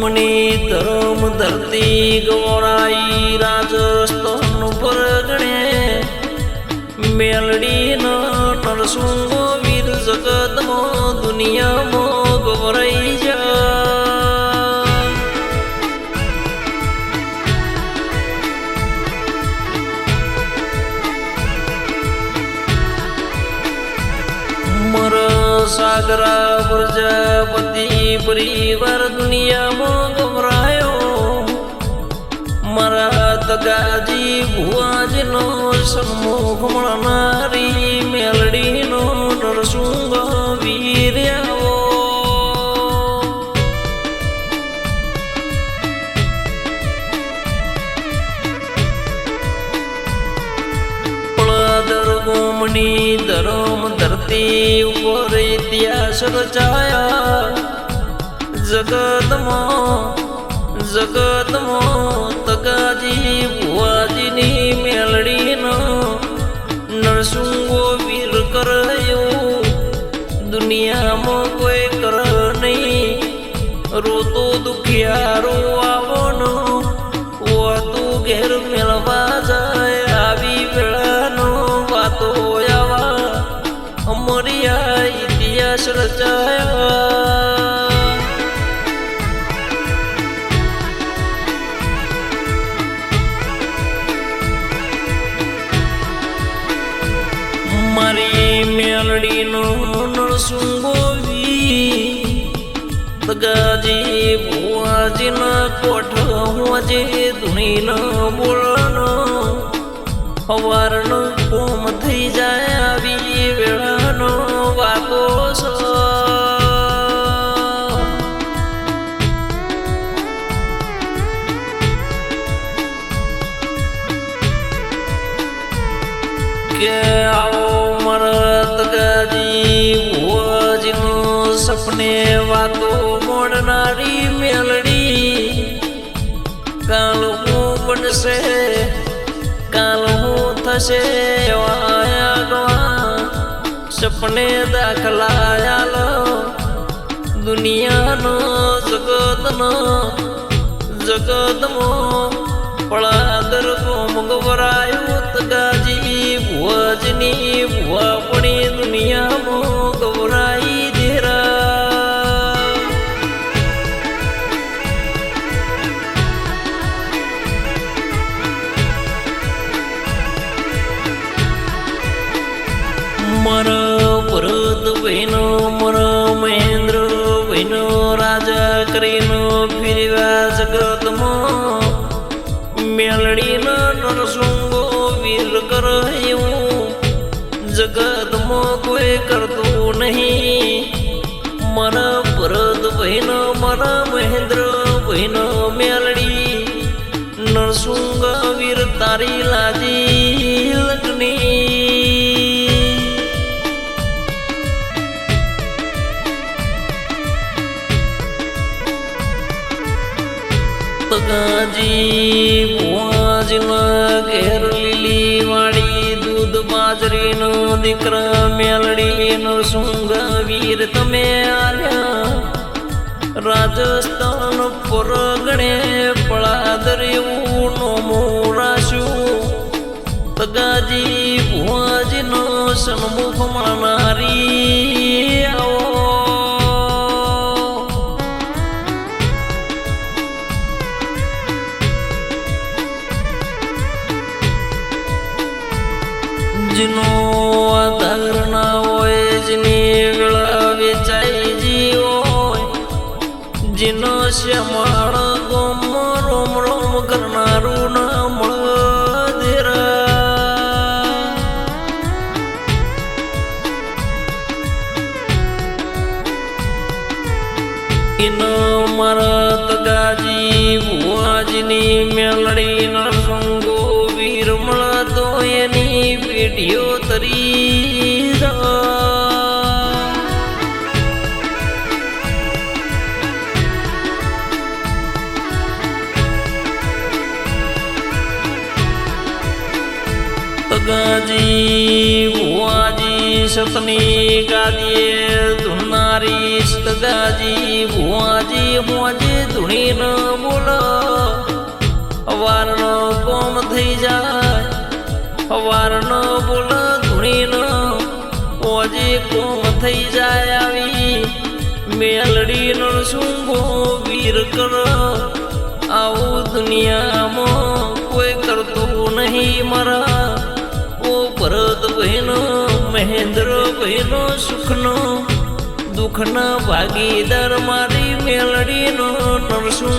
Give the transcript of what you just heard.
ગુમની ધરમ ધરતી ગોરાઈ રાજસ્થાન પર ગણે મેલડી નરસુંગો વીર જગતમાં દુનિયામાં ગોરાઈ જા મર સાગરા પ્રજાપતિ પરિવાર દુનિયામાં ગભરાયો મારા તગાજી ભુવાજનો સન્મુખ મળનારી મેલડીનો નરસુંગ વીર આવો પળાદર ગોમની ધરમ ધરતી ઉપર ઇતિહાસ રચાયા જગતમાં તગાજી ભુવાજીની મેલડીનો નરસુંગો વીર કર્યો દુનિયામાં કોઈ કર નહીં રોતો દુખિયારો આવનો વાતું ઘેર મેળવા જાય આવી વેળાનો વાતો આવા અમરિયા ઇતિહાસ રચાયા મારી મેલડીનો નરસુંગો વી તગાજી ભુવાજીના કોઠ હોજે ધૂણીનો બોલનો હવારનો કોમ થઈ જાય આવી વેળાનો વાતો કે આવો સપને વાતો મોડનારી મેલડી કાલ હું બનશે કાલ હું થશે સપને દાખલાયાલો દુનિયાનો જગતમાં પળાદર કોમ ગવરાયો તગાજી ભુવાજની ભુવાપણી દુનિયામાં ગવરાઈ મારા ભરત ભાઈનો મારા મહેન્દ્ર ભાઈનો રાજા કરીને ફેરવ્યા જગતમાં મેલડીનો નરસુંગો વીર કર્યું જગતમાં કોઈ કરતું નહીં મારા ભરત ભાઈનો મારા મહેન્દ્ર ભાઈનો મેલડી નરસુંગ વીર તારી લાજી લગ્ની તગાજી ભુવાજીના ઘેર લીલી વાળી દૂધ બાજરીનો દીકરા મેલડીનો નરસુંગ વીર તમે આલ્યા રાજસ્થાન પર ગણે પળાદર એવું નોમું રાખ્યું તગાજી ભુવાજીનો સન્મુખ મળનારી આવો જેનો આધાર ના હોય જેની વેળા વેચાઈ જી હોય જેનો શ્યામાળ ગોમ રોમ રોમ કરનારું ના મળેરા એનો મારા તગાજી ભુવાજીની મેલડી નરસુંગો વીર મળતો એની પેઢીઓ તરી તગાજી ભુવાજી સતની ગાદીએ ધૂનારી સગાજી ભુવાજી મોજી ધૂણી ન બોલ અવારનો કોમ થઈ જાય અવારનો બોલ ધૂણી ન ઓજી કોમ થઈ જાય આવી મેલડી નો સુંગો વીર કર આવું દુનિયામાં કોઈ કરતું નહીં મારા ઓ ભરત બહેનો મહેન્દ્ર બહેનો સુખનો દુઃખના ભાગીદાર મારી મેલડીનો નરસું